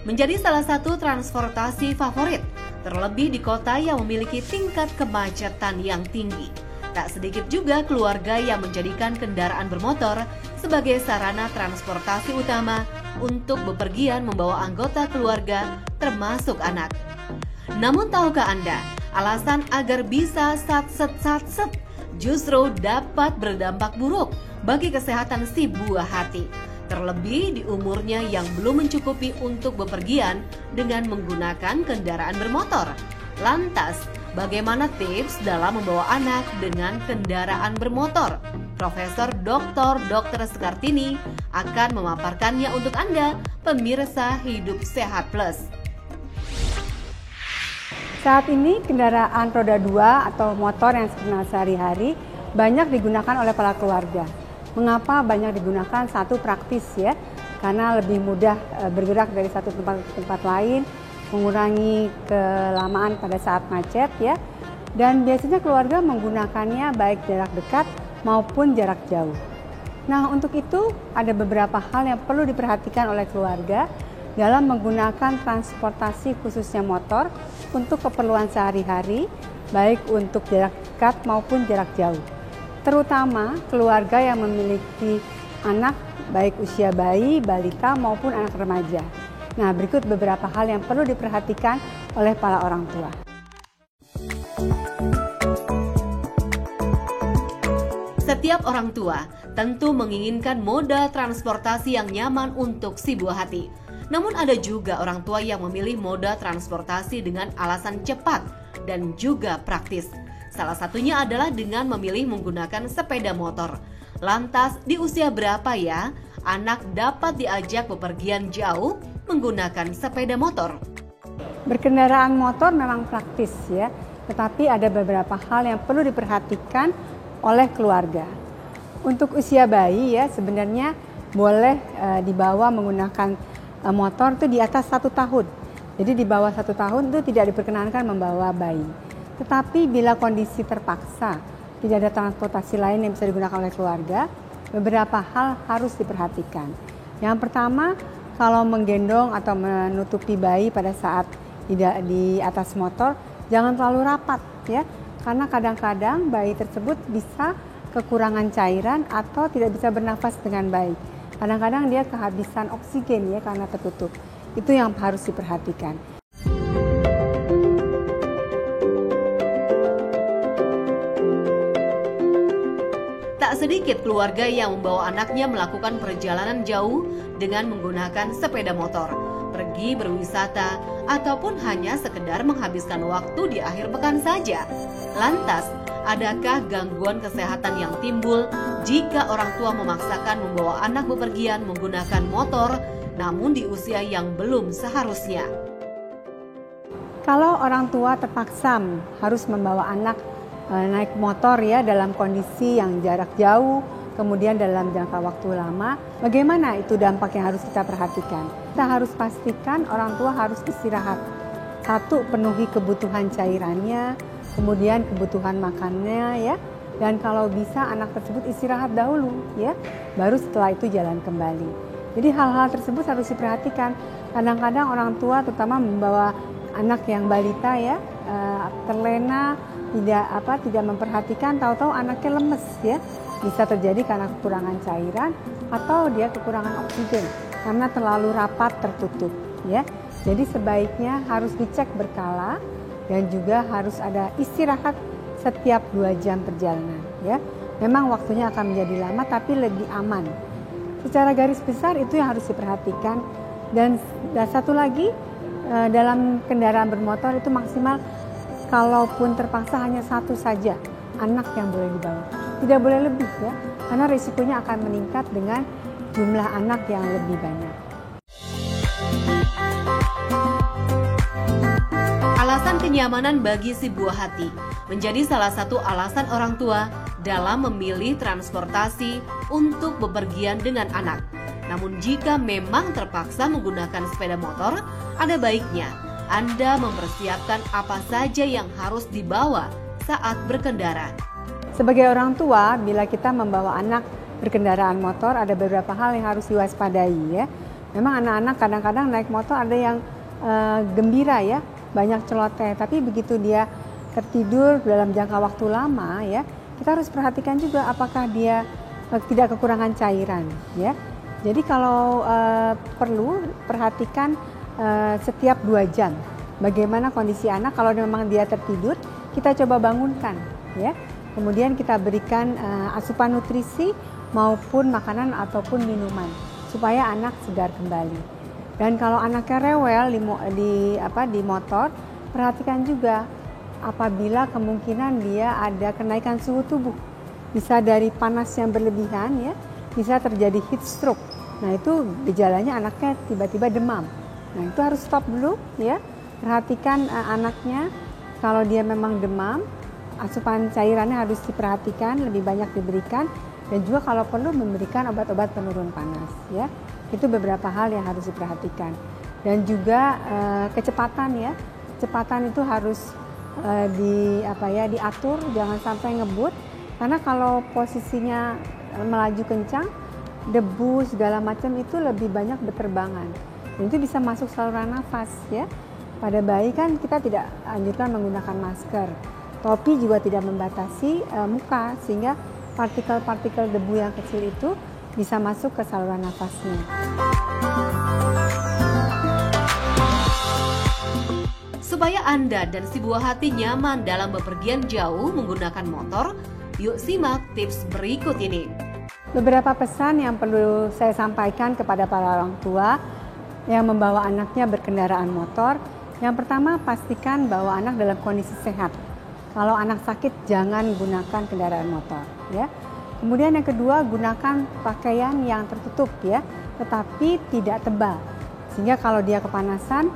menjadi salah satu transportasi favorit, terlebih di kota yang memiliki tingkat kemacetan yang tinggi. Tak sedikit juga keluarga yang menjadikan kendaraan bermotor sebagai sarana transportasi utama untuk bepergian membawa anggota keluarga termasuk anak. Namun tahukah Anda, alasan agar bisa sat-set justru dapat berdampak buruk bagi kesehatan si buah hati. Terlebih di umurnya yang belum mencukupi untuk bepergian dengan menggunakan kendaraan bermotor. Lantas, bagaimana tips dalam membawa anak dengan kendaraan bermotor? Profesor Dr. Sekartini akan memaparkannya untuk Anda, pemirsa Hidup Sehat Plus. Saat ini kendaraan roda 2 atau motor yang dikenal sehari-hari banyak digunakan oleh para keluarga. Mengapa banyak digunakan? Satu, praktis ya, karena lebih mudah bergerak dari satu tempat ke tempat lain, mengurangi kelamaan pada saat macet ya. Dan biasanya keluarga menggunakannya baik jarak dekat maupun jarak jauh. Nah, untuk itu ada beberapa hal yang perlu diperhatikan oleh keluarga dalam menggunakan transportasi khususnya motor untuk keperluan sehari-hari, baik untuk jarak dekat maupun jarak jauh. Terutama keluarga yang memiliki anak baik usia bayi, balita maupun anak remaja. Nah, berikut beberapa hal yang perlu diperhatikan oleh para orang tua. Setiap orang tua tentu menginginkan moda transportasi yang nyaman untuk si buah hati. Namun ada juga orang tua yang memilih moda transportasi dengan alasan cepat dan juga praktis. Salah satunya adalah dengan memilih menggunakan sepeda motor. Lantas, di usia berapa ya anak dapat diajak bepergian jauh menggunakan sepeda motor? Berkendaraan motor memang praktis ya, tetapi ada beberapa hal yang perlu diperhatikan oleh keluarga. Untuk usia bayi ya, sebenarnya boleh dibawa menggunakan motor itu di atas 1 tahun. Jadi di bawah 1 tahun itu tidak diperkenankan membawa bayi. Tetapi bila kondisi terpaksa, tidak ada transportasi lain yang bisa digunakan oleh keluarga, beberapa hal harus diperhatikan. Yang pertama, kalau menggendong atau menutupi bayi pada saat tidak di atas motor, jangan terlalu rapat ya, karena kadang-kadang bayi tersebut bisa kekurangan cairan atau tidak bisa bernafas dengan baik. Kadang-kadang dia kehabisan oksigen ya karena tertutup. Itu yang harus diperhatikan. Tak sedikit keluarga yang membawa anaknya melakukan perjalanan jauh dengan menggunakan sepeda motor, pergi berwisata, ataupun hanya sekedar menghabiskan waktu di akhir pekan saja. Lantas, adakah gangguan kesehatan yang timbul jika orang tua memaksakan membawa anak bepergian menggunakan motor, namun di usia yang belum seharusnya? Kalau orang tua terpaksa harus membawa anak naik motor ya dalam kondisi yang jarak jauh, kemudian dalam jangka waktu lama, bagaimana itu dampak yang harus kita perhatikan? Kita harus pastikan orang tua harus istirahat. Satu, penuhi kebutuhan cairannya, kemudian kebutuhan makannya ya, dan kalau bisa anak tersebut istirahat dahulu ya, baru setelah itu jalan kembali. Jadi hal-hal tersebut harus diperhatikan. Kadang-kadang orang tua terutama membawa anak yang balita ya, terlena, tidak memperhatikan, tahu-tahu anaknya lemes ya, bisa terjadi karena kekurangan cairan atau dia kekurangan oksigen karena terlalu rapat tertutup ya. Jadi sebaiknya harus dicek berkala dan juga harus ada istirahat setiap 2 jam perjalanan ya. Memang waktunya akan menjadi lama tapi lebih aman. Secara garis besar itu yang harus diperhatikan. Dan satu lagi, dalam kendaraan bermotor itu maksimal kalaupun terpaksa hanya 1 saja anak yang boleh dibawa. Tidak boleh lebih ya, karena risikonya akan meningkat dengan jumlah anak yang lebih banyak. Alasan kenyamanan bagi si buah hati menjadi salah satu alasan orang tua dalam memilih transportasi untuk bepergian dengan anak. Namun jika memang terpaksa menggunakan sepeda motor, ada baiknya Anda mempersiapkan apa saja yang harus dibawa saat berkendara. Sebagai orang tua, bila kita membawa anak berkendaraan motor, ada beberapa hal yang harus diwaspadai ya. Memang anak-anak kadang-kadang naik motor ada yang gembira ya, banyak celoteh, tapi begitu dia tertidur dalam jangka waktu lama ya, kita harus perhatikan juga apakah dia tidak kekurangan cairan ya. Jadi kalau perlu perhatikan setiap 2 jam bagaimana kondisi anak. Kalau memang dia tertidur, kita coba bangunkan ya. Kemudian kita berikan asupan nutrisi maupun makanan ataupun minuman supaya anak segar kembali. Dan kalau anaknya rewel di motor, perhatikan juga apabila kemungkinan dia ada kenaikan suhu tubuh. Bisa dari panas yang berlebihan ya, bisa terjadi heat stroke. Nah, itu gejalanya anaknya tiba-tiba demam. Nah, itu harus stop dulu ya. Perhatikan anaknya, kalau dia memang demam, asupan cairannya harus diperhatikan, lebih banyak diberikan, dan juga kalau perlu memberikan obat-obat penurun panas ya. Itu beberapa hal yang harus diperhatikan. Dan juga kecepatan ya. Kecepatan itu harus diatur, jangan sampai ngebut, karena kalau posisinya melaju kencang, debu segala macam itu lebih banyak berterbangan. Dan itu bisa masuk saluran nafas ya. Pada bayi kan kita tidak anjurkan menggunakan masker. Topi juga tidak membatasi muka, sehingga partikel-partikel debu yang kecil itu bisa masuk ke saluran nafasnya. Supaya Anda dan si buah hati nyaman dalam bepergian jauh menggunakan motor, yuk simak tips berikut ini. Beberapa pesan yang perlu saya sampaikan kepada para orang tua yang membawa anaknya berkendaraan motor. Yang pertama, pastikan bahwa anak dalam kondisi sehat. Kalau anak sakit, jangan gunakan kendaraan motor ya. Kemudian yang kedua, gunakan pakaian yang tertutup ya, tetapi tidak tebal. Sehingga kalau dia kepanasan,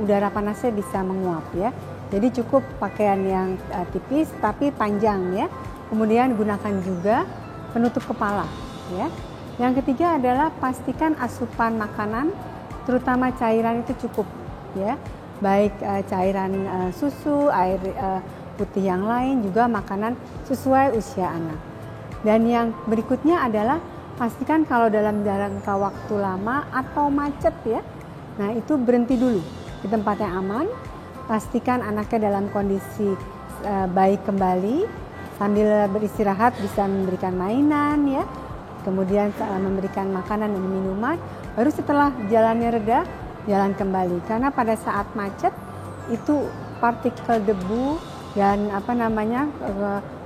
udara panasnya bisa menguap ya. Jadi cukup pakaian yang tipis tapi panjang ya. Kemudian gunakan juga penutup kepala ya. Yang ketiga adalah pastikan asupan makanan, terutama cairan itu cukup ya. Baik cairan susu, air putih yang lain, juga makanan sesuai usia anak. Dan yang berikutnya adalah pastikan kalau dalam jangka waktu lama atau macet ya, nah itu berhenti dulu di tempat yang aman. Pastikan anaknya dalam kondisi baik kembali, sambil beristirahat bisa memberikan mainan ya, kemudian memberikan makanan dan minuman. Baru setelah jalannya reda, jalan kembali. Karena pada saat macet itu partikel debu dan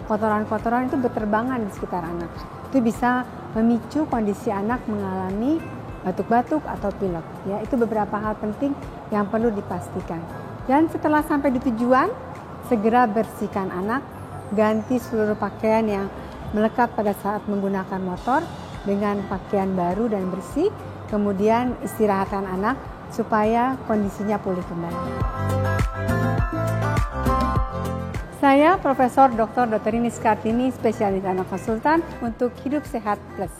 kotoran-kotoran itu berterbangan di sekitar anak. Itu bisa memicu kondisi anak mengalami batuk-batuk atau pilek. Ya, itu beberapa hal penting yang perlu dipastikan. Dan setelah sampai di tujuan, segera bersihkan anak, ganti seluruh pakaian yang melekat pada saat menggunakan motor dengan pakaian baru dan bersih. Kemudian istirahatkan anak supaya kondisinya pulih kembali. Saya Profesor Dr. Rini Skartini, spesialis anak konsultan untuk Hidup Sehat Plus.